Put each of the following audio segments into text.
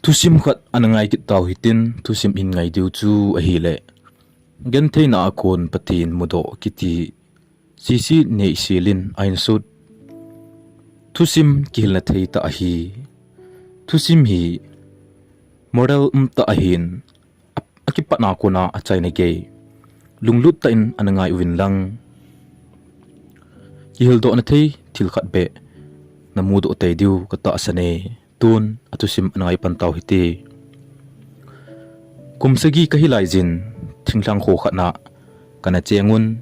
Thusim khat anangai kit tau hitin Thusim in ngai diu chu a hi le Genthei na Akon Pathen Mudoh kiti Cicy Neihsialin ain sut Thusim kihilna thei ta a hi Thusim hi model Umtah a hin akipat na ko na a chaina ge lunglut ta in anangai win lang kihil do na thei thil khat be na Mudoh te diu kata asane tun atusim anangai pantau hiti kumsagi kahilai jin thinglang kho khatna kana chengun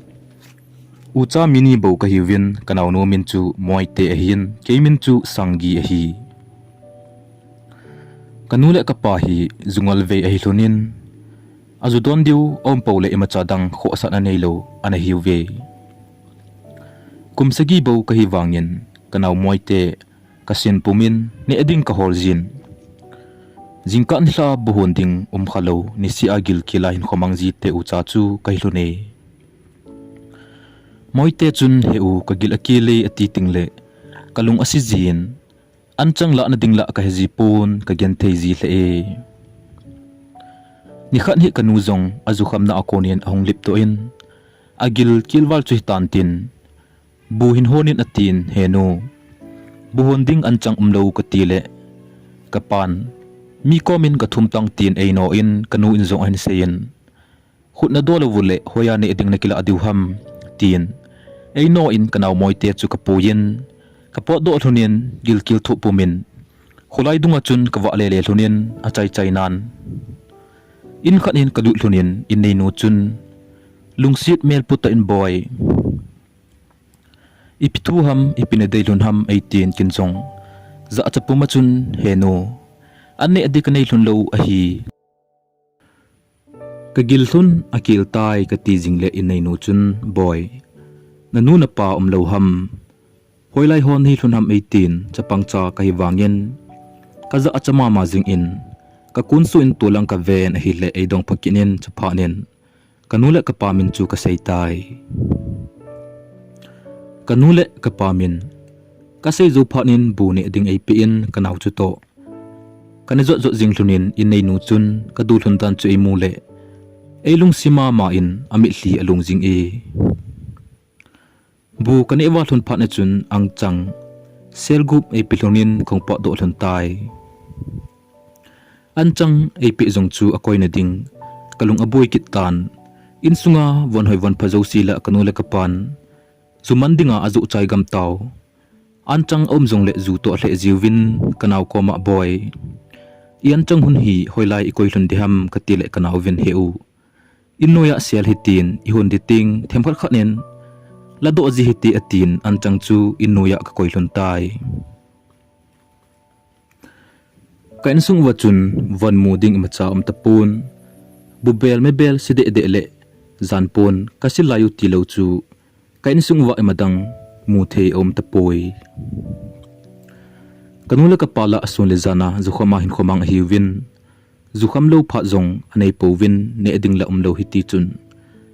ucha mini bo kahiwin kanau no min chu moite a hin kemin chu sangi a hi kanule kapa hi zungal ve a hi hlunin azudon diu om pole imacha dang kho sa na neilo ana hiuve kumsagi bo kahiwangin kanau moite kasin pumin ni eding kahol jin jingkan hla buhon ding khalo ni si agil kila hin khomangji te ucha chu kailune moite chun heu kagil akile ati tingle kalung asijin anchang la na dingla ka heji pon ka Genthei ji hle e ni khan hi kanu zong azu khamna Akonian ahong lip to in agil kilwal chu hitan tin buhin honin atin heno buhon ding anchang umlo katile kapan mi komin ka thumtang tin eino in kanu in zong an sein khutna dolo vule hoya ne eding na kila adiuham tin eino in kanau moite chu kapuyin kapo do thunin gilkil thu pumin khulai dunga chun kawa lele thunin achai chai nan in khanin kadu thunin in nei no chun lungsit mel puta in boy ipithu ham ipine deilun ham 18 kinchong za achapuma chun heno anne adik nei hlun lo a hi kagil thun akil tai ka ti jingle in nei no chun boy nanu na pa lo ham hoilai hon hi hlun ham 18 chapangcha ka hi wangin kaza achama ma jing in ka kunsu in tulang ka ven a hi le eidong phakinin chaphanin kanule ka pamin chu ka seitai kanule ka pamin ka sei zo phanin bu ne ding ei pi in kanau chu to kane zo zo jing hlunin in nei nu chun ka du hlun tan chu ei mu le eilung sima ma in ami hli alung jing e bu kane wa hlun phatna chun angchang sel group ei pi hlunin khongpa do hlun tai anchang ei pi zong chu akoina ding kalung aboi kit tan in sunga von hoi von phajo sila kanule kapan zuman dinga azu chai gam taw anchang om zong le zu to hle jiwin kanau koma boy ian chang hun hi hoilai ikoi hlun diham katile kanau vin heu innoya sial hitin ihon diting themkhat khanen lado ji hiti atin anchang chu innoya ka koi hlun tai kain sung wachun van muding macha tapun bubel mebel side de le zanpon kasilayu tilo chu kain sung wa emadang mu thei om tapoi kanula ka pala asun le zana zukhama hin khomang hiwin zukham lo pha zong anei powin ne eding la umlo hiti chun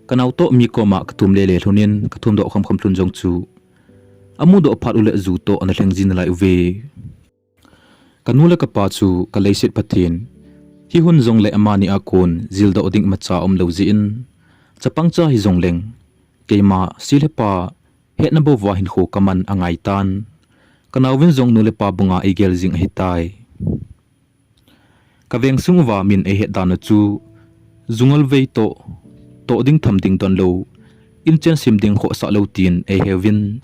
kanau to mi koma katum le le hlunin kathum do kham kham thlun jong chu amu do phat ule zu to ana thleng jin lai ve kanula ka pa chu ka leiset Pathen hi hun zong le amani Akon zil do ding macha lo ji in chapangcha hi zong leng keima silepa he na bo wa Hinkho kaman angai tan kanawin zong nule pa bunga igel jing hitai kaveng sungwa min e he dana chu zungal vei to ding tham ding don lo in chen sim ding kho sa lo tin e hewin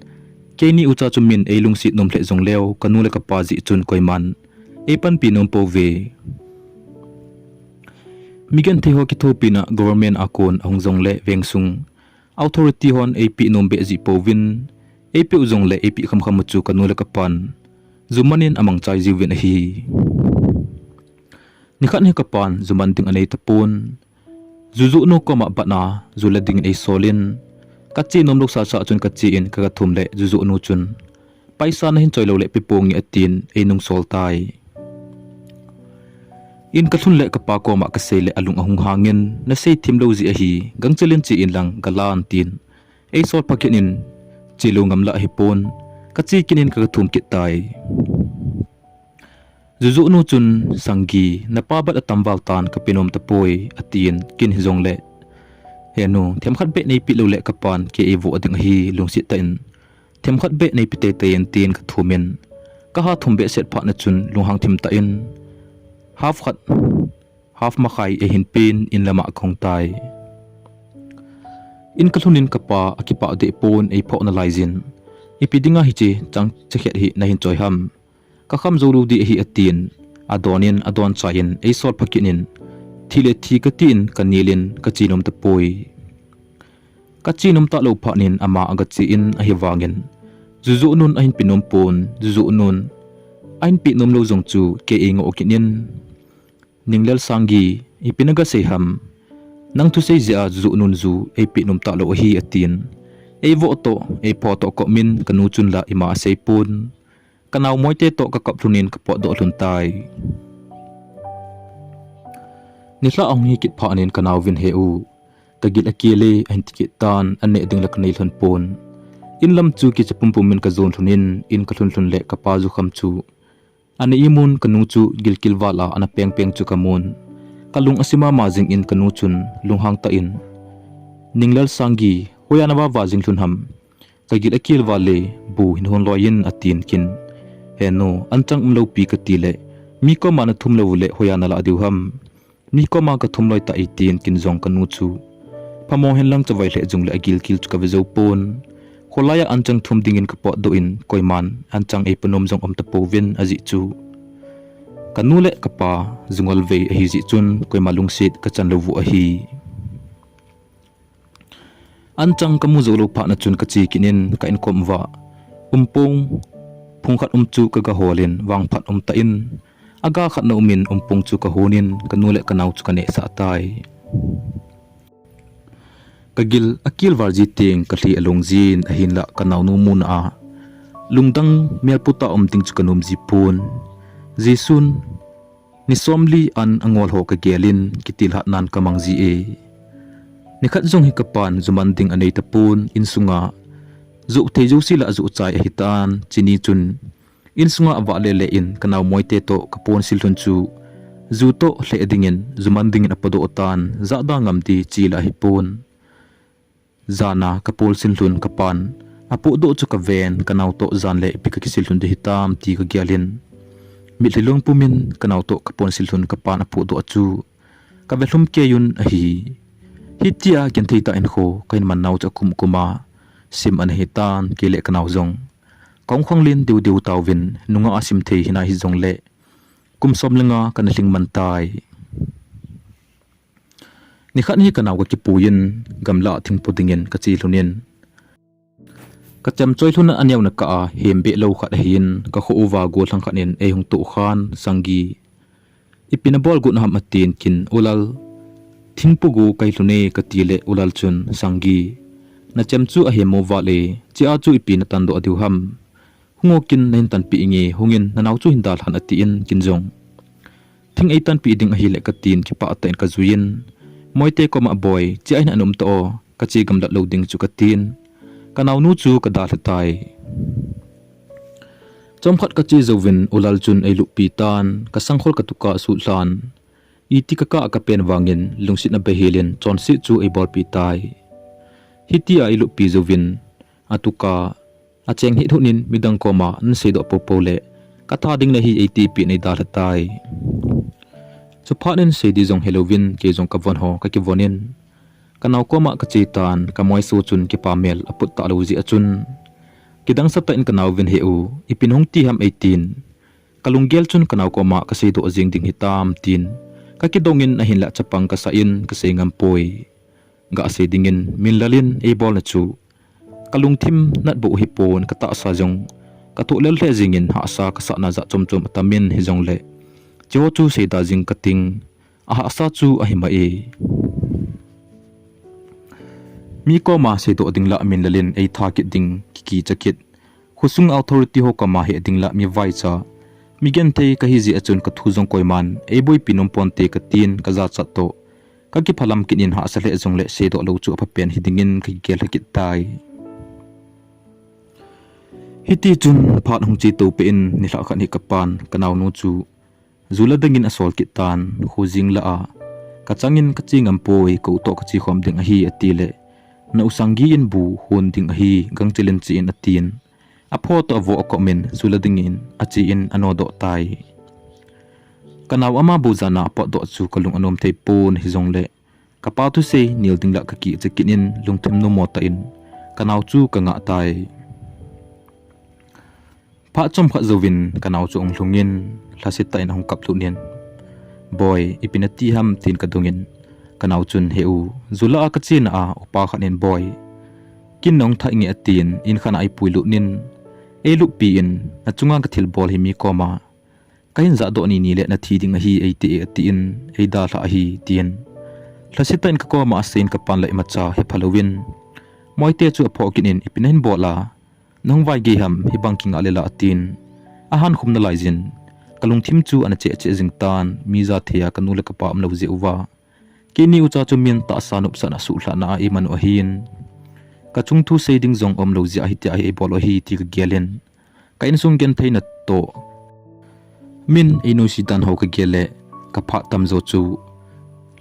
keini ucha chu min e lungsit nom hle zong leo kanule ka pa ji chun koiman e pan pi nom po ve migen the ho ki thopina government Akon ong zong le veng sung authority hon AP nom be ji povin AP uzong le AP kham kham chu kanula kapan zumanin amang chai jiwin hi nikhan he kapan zuman ting anei tapun zuzu no koma bana zulading ei solin kachi nom lok sa sa chun kachi in ka thum le zuzu nu chun paisa na hin choilo le pipongi atin ei nung sol tai in kathun le kapa ko ma ka sele alung ahung hangin na sei thim lo ji a hi gangchelin chi in lang galan tin ei sol pakenin chilo ngamla hipon kachi kinin ka thum ki tai Zuzu nu chun sanggi napabat atambal tan kapinom tapoi atin kin hizong le henu thiam khat be nei pi lo le kapan ke evo ading hi lungsi tain thiam khat be nei pite ten tin ka thumin ka ha thum be set pha na chun lunghang thim ta in half makhai e hin pin in lama khong tai in kathunin kapa akipa de pon e pho na laizin ipidinga hi che chang chekhet hi na hin choi ham ka kham zolu di hi atin adon chain e sol phakinin thile thi ka tin kanilin ka chinom ta poi ka chinom ta lo phanin ama aga chi in a hi wangin zuzu nun ahin pinom pon zuzu nun ahin pi nom lo jong chu ke engo okinin ninglel sanggi ipinaga seham nang tu sei zia zuzu nun zu e pi nom ta lo hi atin e vo to e photo ko min kanu chun la ima sei pun kanaw moite to ka kaplunin ka po do luntai nitla ong hi kit phanin kanaw vin heu tagil akile an tikit tan anne ding lak nei thon pon in lam chu ki chapum pumin ka zon thunin in ka thun le ka pa zu kham chu ane imun kanu chu gilkil wala ana peng chu kamun kalung asima mazing in kanu chun lunghang ta in ninglal sanggi hoyana wa wajing thun ham tagil akil wale bu hin hon loyin atin kin heno anchang umlo pi ka tile mi ko mana thumlo le hoyana la adiu ham mi ko ma ka thumloi ta 18 kin zong kanu chu phamo hen lang chawai le jung le agil kil chu ka vezo pon kholaya anchang thum dingin ka po do in koiman anchang e panom jong om ta povin aji chu kanu le kapa zungol ve hi ji chun koimalung sit ka chan lo vu a hi anchang kamu zo lo pha na chun ka chi kinin ka in kom wa umpong phungkhat chu ka ga holin wang phat ta in aga khat na umin umpong chu ka honin kanule kanaw chu kane sa tai kagil akil warji ting kathli alongjin ahin la kanaw nu mun a lungdang melputa ting chu kanum ji pun jisun ni somli an angol ho ka gelin kitil hat nan kamang ji e nikhat jong hi kapan zumanding anei tapun insunga zu teju sila zu chai hitan chini chun insunga awa le in kanaw moite to kapon silthun chu zu to hle dingin zumanding apado otan zada ngamti chila hipon zana kapol silthun kapan apo do chu ka ven kanaw to zan le pika kisilthun de hitam ti ka gyalin mitlilong pumin kanaw to kapon silthun kapan apo do chu ka velum ke yun ahi hitia Genthei ta Hinkho kain man naw cha kuma sim an hitan kele kanaw zong kong khonglin diu tawin nunga asim thei hina hi zong le kumsom lenga kanahling mantai ni khat ni kanaw ka kipuyin gamla thingpudingen ka chi lunin ka cham choi thuna anyaw na ka hembe lo khat hin ka kho uwa go thang khanin e hung tu khan sangi ipinabol gun ham atin kin ulal thingpugu kailune ka tile ulal chun sangi na chamchu a hemo wale chia chu ipin tan do adiu ham hungokin nain tan pi inge hungin nanaw chu hindal han ati in kinjong thing ei tan pi ding a hi le ka tin ki pa ta in ka zuin moite ko ma boy chi aina anum to ka chi gam da loading chu ka tin kanaw nu chu ka da thai chomkhat ka chi zovin ulal chun ei lu pi tan ka sangkhol ka tuka su hlan iti ka pen wangin lungsit na behilin chonsi chu ei bol pi tai hitia ilu pi zovin atuka acheng hi thunin midang koma an se do popole katha ding na hi 80 pi nei da tai chu phanin se di jong helovin ke jong ka von ho ka ki vonin kanaw koma ka chitan ka moi su chun ki pamel aput ta lo ji achun kidang sa ta in kanaw vin heu ipinhong ti ham 18 kalunggel chun kanaw koma ka se do jing ding hitam tin ka kidongin na hinla chapang ka sain ka sengam poi ga ase dingin minlalin e bol na chu kalungthim nat bu hipon ka ta sa jong ka to lel le jingin ha sa ka sa na za chom tamin hi jong le cho chu se da jing kating a ha sa chu a hi ma e mi ko ma se do dingla minlalin e thakit ding ki chakit khusung authority ho kama he dingla mi vai cha mi Genthei ka hi ji achun ka thuzong koiman e boy pinom ponte ka tin ka za chat to ka ki phalam kinin ha sa le jong le se do lo chu apha pen hidingin ka gel hakit tai hiti chun phat hung chi to pe in ni la khan hi kapan kanaw nu chu zula dangin asol kitan khuzing la a kachangin kaching ampoi ko to kachi khom ding a hi atile na usangi in bu hun ding a hi gangchilen chi in atin apho to avo komen zula dingin achi in anodo tai kanaw ama bu jana po do chu kalung anom thei pon hi zongle kapa tu se nil ding la kaki chekinin lungthim no mota in kanaw chu kanga tai pa chom kha zovin kanaw chu onglungin hlasit ta in hong kap lunin boy ipinati ham tin kadungin kanaw chun heu zula ka chin a upa khanin boy kin nong tha nge atin in khana ai puilu nin e lu pi in na chunga ka thil bol hi mi koma kain za do ni ni le na thi ding hi ate atin e da la hi tin hlasit ta in ka koma asin ka pan lai macha he phalowin moite chu apho kinin ipinen bola nong vai ge ham hi banking alela atin ahan khumna laizin kalung thim chu ana che che jingtan miza thea kanula ka pam lo zeuwa kini ucha chu min ta sanup sana su hla na e manu hin ka chung thu seding zong om lo zia hi ti ai bol hi ti ka gelen ka in sung gen theina to min inu sitan ho ka gele ka pha tam zo chu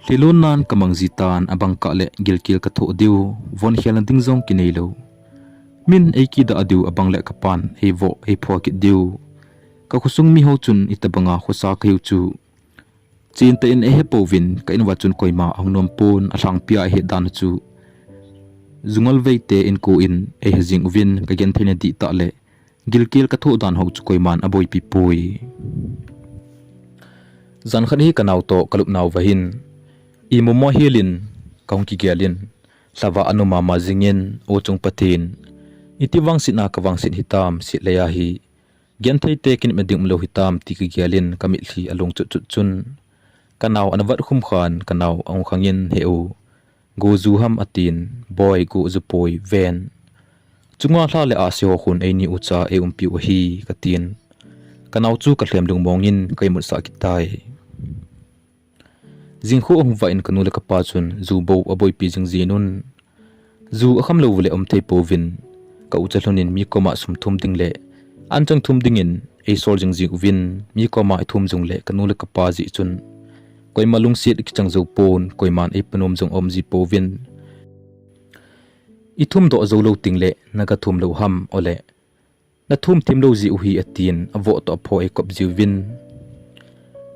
lilon nan kamang zitan abang ka le gilkil ka tho diu von hialan ding zong kinelo min ei ki da adiu abang le ka pan ei vo ei pho ki diu ka khusung mi ho chun itabanga khosa kheu chu chin te in e he povin ka in wa chun koima angnom pon alang pia he dan chu zungal veite in ko in e hezing vin ka gen thina di ta le gilkil ka tho dan ho chu koiman aboi pi poi zan khan hi kanaw to kalup naw vahin i momo hilin kaung ki gelin sawa anuma ma zingin o chung pathin itiwang sina ka wang sin hitam si leya hi Genthei tekin meding mlo hitam ti ki gyalin kamit li along chun kanaw anavat khum khan kanaw ang khangin heu go zu ham atin boy go zupoi ven chunga hla le asio khun ei ni ucha e umpi o hi katin kanaw chu ka hlem dung mongin kaimut sa kitai Hinkho ong vain kanula ka pa chun zu bo aboy pi jing zinun zu akham lo vule omthei povin ka uchalonin mi koma sumthum ding le anchang thum dingin e sol jing zik win mi koma thum jung le kanula ka pa ji chun koi malung sit ki chang zo pon koi man e panom jong om ji povin i thum do zo lo ting le naga thum lo ham ole na thum tim lo ji u hi atin avo to pho e kop ji win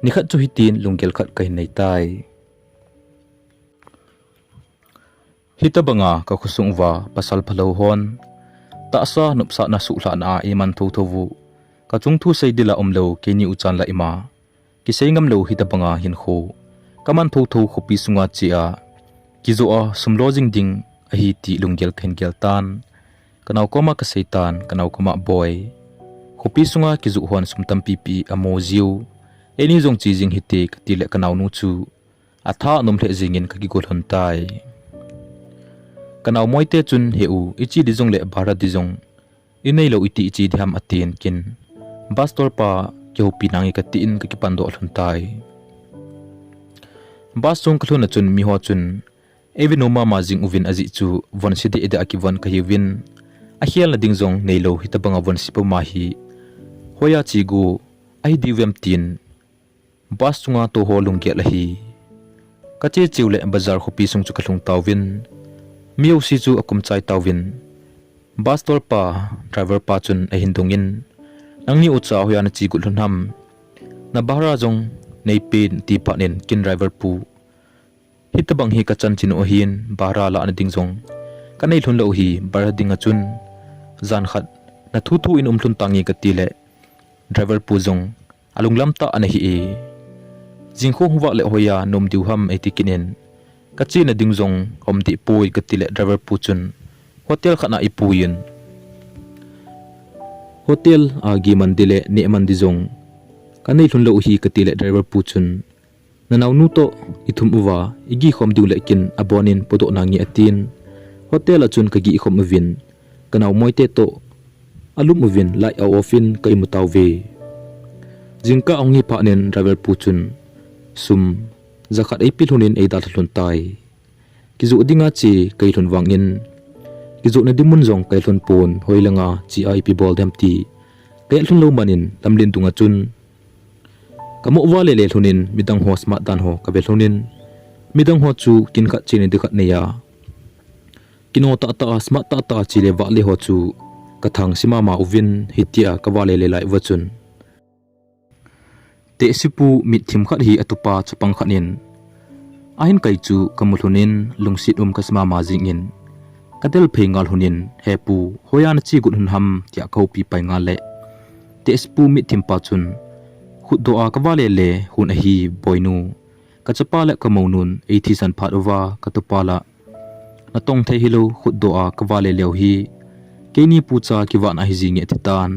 ni khat chu hitin lungel khat kai nei tai hitabanga ka khusung wa pasal phalo hon ta sa nupsa na su hla na e man tho thovu ka chung thu sei dila omlo keni uchan la ima ki seingam lo hitabanga Hinkho kaman tho tho khopi sunga chia kizo a sumlo jing ding a hi ti lungel khen gel tan kanaw koma ka seitan kanaw koma boy khopi sunga kizu hon sumtam pipi amo ziu eni jong chi jing hite ka ti le kanaw nu chu atha nom le jingin ka gi gol hon tai kanaw moite chun heu ichi di jong le bharat di jong inei lo iti ichi dham atin kin bastor pa kyo pinangi ka tin ka kipando thuntai basong khlona chun mi ho chun evinoma ma jing uvin aji chu von sidi eda akiwan ka hiwin a hial na ding jong nei lo hitabanga von sipo ma hi hoya chi gu ai diwam tin bas chunga to holung ge la hi kache chiule bazar khopi sung chu khalung tawin miu si chu akum chai tawin bastor pa driver pa chun a hindungin nangni ucha hoya na chi gulhun ham na bahra jong nei pin ti panin kin driver pu hitabang hi ka chan chin o hin bahra la an ding jong kanai thun lo hi bar ding a chun zan khat na thu thu in thun tangi ka ti le driver pu jong alung lam ta an hi e Hinkho huwa le hoya nom diu ham e tikinen kachi na ding jong om ti poi ka ti le driver pu chun hotel khana ipuin hotel agi mandile ne mandi jong kanai thun lo hi ka ti le driver pu chun nanaw nu to ithum uwa igi khom diu le kin abonin podo nangi atin hotel achun ka gi khom vin kanaw moite to alum uvin lai a ofin kai mutawve jingka ongi phanen driver pu chun sum zakhat ai pilhunin ei dal hlun tai kizu dinga chi kai hlun wangin kizu na dimun jong kai hlun pon hoilanga chi ai pi bol dem ti kai hlun lo manin tamlin tunga chun Kamu wale le thunin midang ho smart dan ho kabel thunin midang ho chu kin khat chini dikhat neya kino ta smart ta chile wa le ho chu kathang sima ma uvin hitia kawale le lai wachun te sipu mit thim khat hi atupa chupang khanin ahin kai chu kamuthunin lungsit kasma ma jingin kadel phengal hunin hepu hoyan chi gut hun ham tia kho pi pai nga le te sipu mit thim pa chun khuddoa kawale le hun hi boinu kachapa le kamonun eithi san phat over katupala natong thei hilo khuddoa kawale leu hi keini pucha kiwana hi jinge titan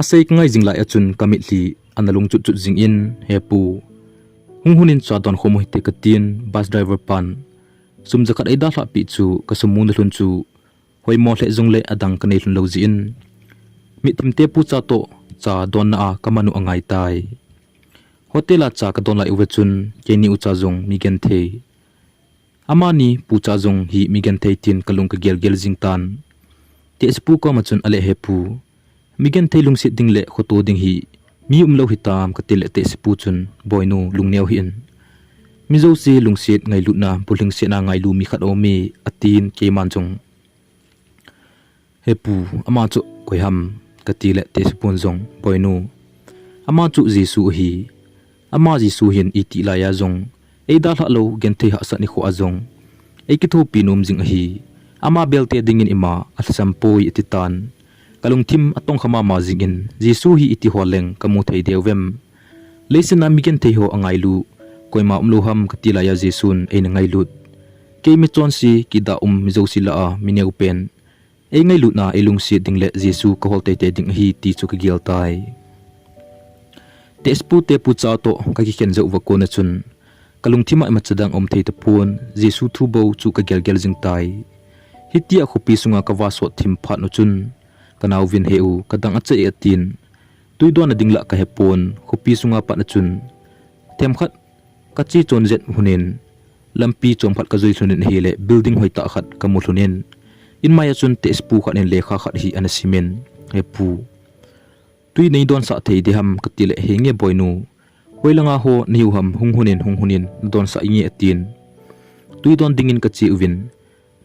asai ngai jinglai achun kamitli analung chut chut jing in hepu hunghunin chadon khomo hite katin bus driver pan sum zakat aida hla pi chu kasumun hlun chu hoimo hle jungle adang kanei hlun lo ji in mi timte pucha to cha don na kamanu angai tai hotela cha ka don lai uwechun keini ucha jong mi Genthei amani pucha jong hi mi Genthei tin kalung ka gel jingtan te spu ko machun ale hepu mi Genthei lungsit dingle khoto ding hi mi umlo hitam katil te spu chun boinu lungneu hi in mizo si lungsit ngai lutna puling se na ngai lu mi khat omi atin ke manjong hepu ama chu koiham katile te spun jong boinu ama chu jisu hi ama jisu hin iti la ya jong eida hla lo Genthei ha sani kho ajong ekitho pinum jing hi ama belte dingin ima alsampoi ititan kalung thim atong khama ma jingin jisu hi iti holeng kamu thei dewem leisina mi Genthei ho angai lu koima umluham katila ya jisun ein ngai lut ke mi chon si kida mizo sila a mineu pen ei ngai lut na elung si dingle jisu ko holte te ding hi ti chu ka gel tai te spu te pu cha to ka ki ken zo wa ko na chun kalung thima ma chadang thei te pun jisu thu bo chu ka gel jing tai hitia khopi sunga ka wa so thim phat no chun kanaw vin heu kadang acha e tin tuidon na dingla ka hepon khopi sunga pat na chun them khat kachi chon jet hunin lampi chomkhat ka joi thunin hele building hoita khat kamuthunin in maya chun te spu khanin lekha khat hi an simen hepu tui nei don sa thei de ham katile henge boinu hoilanga ho niu ham hunghunin don sa inge atin tui don dingin kachi uvin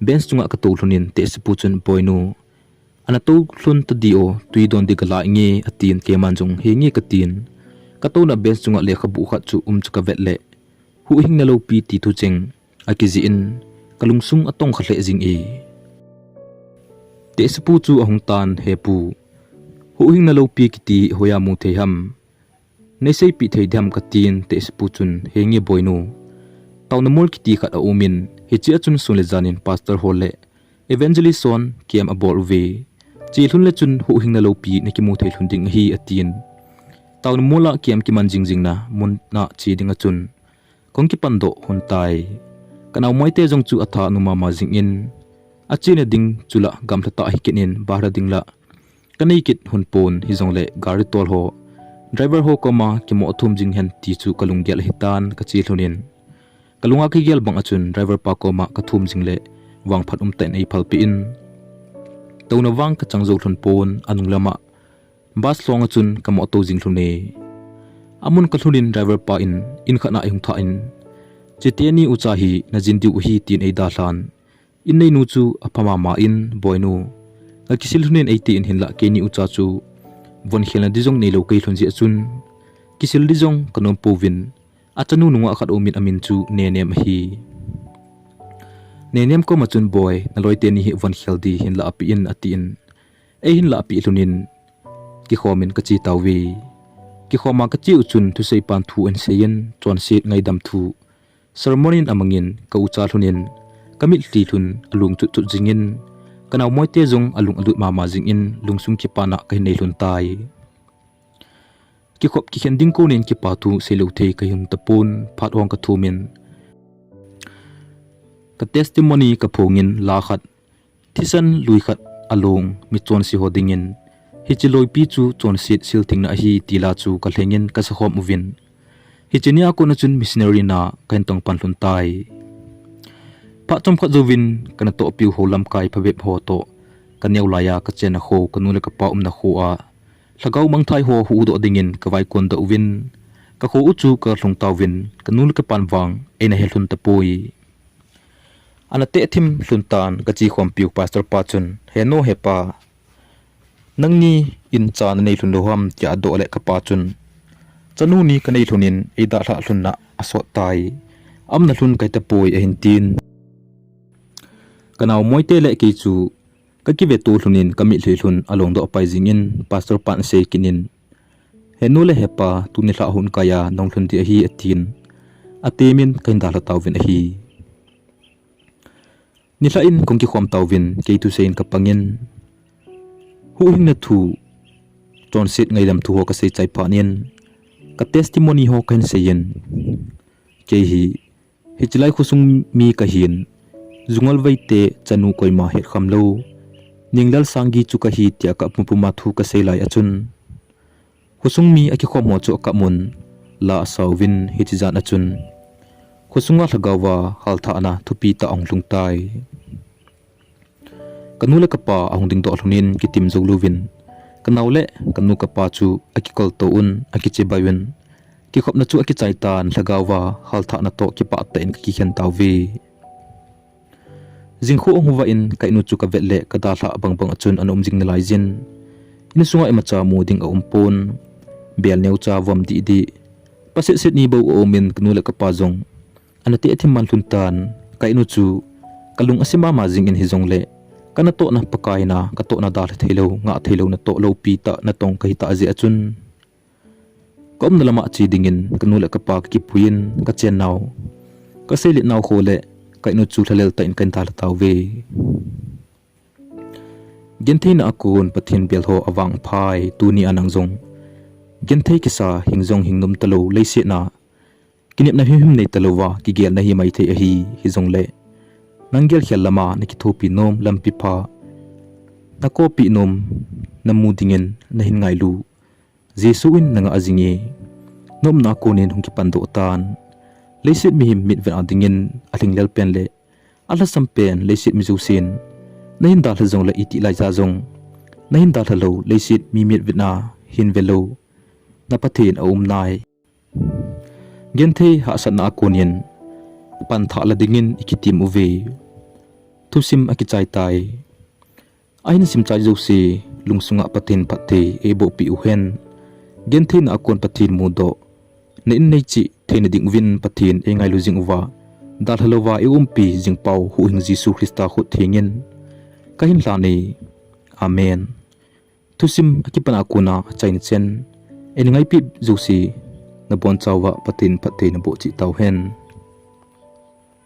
bench chunga ka to thunin te spu chun boinu ana to thlun ta dio tui don digala inge atin ke manjung henge katin kato na bench chunga lekha bu khat chu chuka vetle hu hing na lo pi ti thu cheng akizi in kalungsung atong khle jing e te spu chu ahung tan hepu hu hing na lo pi kiti hoya mu thei ham neisei pi thei dham katin te spu chun hengi boinu tauna mol kiti khat a umin hichi achun sunle janin pastor hole evangelist son kem abol ve chi hlun le chun hu hing na lo pi ne ki mu thei hlun ding hi atin tauna mola kem ki man jing na mun na chi dinga chun kongki pando huntai kanaw moite jong chu atha numa ma jing in achine ding chula gamtha ta hikenin bahra dingla kanei kit hunpon hi jongle gari tol ho driver ho koma kimo thum jing hen ti chu kalunggel hitan kachi thunin kalunga ki gel bang achun driver pa koma ka thum jingle wang phat ten ei phalpi in tona wang ka changzo thunpon anung lama bas long achun kamo to jing thune amun kathunin driver pa in khana ihung tha in chetiani ucha hi na jindiu hi tin ei da hlan in nei nu chu aphama ma in boinu akisil hunin 80 in hinla keni ucha chu von khela dijong nei lo kai thunji achun kisil dijong kanom povin achanu nunga khat omin amin chu nenem hi nenem ko machun boy na loite ni hi von kheldi hinla api in atin ei hinla api lunin ki khomin kachi tawi ki khoma kachi uchun thu sei pan thu en seyen chon set ngai dam thu sermonin amangin ka ucha thunin kamit ti thun alung chu chu jingin kanaw moite jong alung alut mama jingin lungsung ki pana kai nei lun tai ki khop ki khending ko nen ki pa thu selo thei kai hum tapun phat hong ka thumin ka testimony ka phongin la khat thisan lui khat along mi chon si hodingin hichiloi pi chu chon sit sil thingna hi tila chu ka thlengin ka sakhom uvin hichinia ko na chun missionary na kain tong pan hlun tai pa chom kha jovin kana to piu holam kai phabep ho to kaneu laya ka chena kho kanule ka pa na kho a lagaw mang thai ho hu do dingin kawai kon do win ka kho uchu ka hlung taw win kanul ka panwang ena helun tapoi anate thim hluntan ka chi khom piu pastor pachun heno hepa nangni in chan nei hlun loham kya do le ka pachun chanu ni ka nei hlunin ida hla hlunna aso tai amna hlun kai tapoi a hintin kanaw moite le ke chu ka ki ve tu hlunin kami hlun along do pai jingin pastor pan se kinin henu le hepa tu ni hla hun kaya nong hlun ti hi atin atemin kain da la tawin hi ni hla in kong ki khom tawin ke tu sein ka pangin hu hing na thu ton sit ngai dam thu ho ka sei chai pa nin ka testimony ho kan seyen ke hi hichlai khusung mi ka hin zungal vaite chanu koima he khamlo ninglal sangi chu ka hi tia ka pupuma thu ka selai achun khusung mi aki khomo chu ka mun la sawin hichizan achun khusunga lagawa haltha na thupi ta onglung tai kanula kapa ahung ding do hlunin kitim zoluwin kanaule kanu kapa chu aki kol to un aki chebayun ki khopna chu aki chaitan lagawa haltha na to ki pa ta in ki hian tawwi jingkho huwa in kainu chu ka vetle ka da hla bangbang achun anom jing na laijin in sunga emacha mu ding a umpon bel neu cha wam di di pase sit ni bo omin knula ka pazong anati athim man hluntan kainu chu kalung asima ma jing in hizong le kana to na pakai na ka to na dal thelo nga thelo na to lo pi ta na tong kai ta je achun kom na lama chi dingin knula ka pa ki puin ka chen naw ka seli naw khole kainu chu thalel ta in kan dal tawwe Genthei na Akon Pathen belho awang phai tu ni anang zong Genthei kisa hingjong hingnum talo leise na kinip na him nei talowa ki gel na hi mai the hi hizong le nanggel khial lama na ki thopi nom lampi pha na kopi nom namudingen na hin ngai lu jesu in nanga ajingi nom na konin hung ki pando tan leisit mi him mit ven adingin aling lel pen le ala sampen leisit mi jusin na hin dal zong la iti lai za zong na hin dal lo leisit mi mit vitna hin velo na Pathen a nai Genthei ha san na Akonin pan tha la dingin ikitim uve Thusim akichai tai ahin sim chai josi lungsunga Pathen phathe ebo pi uhen Genthei na Akon Pathen Mudoh na in nei chi theina ding win Pathen e ngai lu jing uwa dal halowa e umpi jing pau hu hing Jesu Christa khu thengin kahin la nei amen Thusim akipana kuna chain chen en ngai pi josi na bon chawa Pathen phathe na bo chi tau hen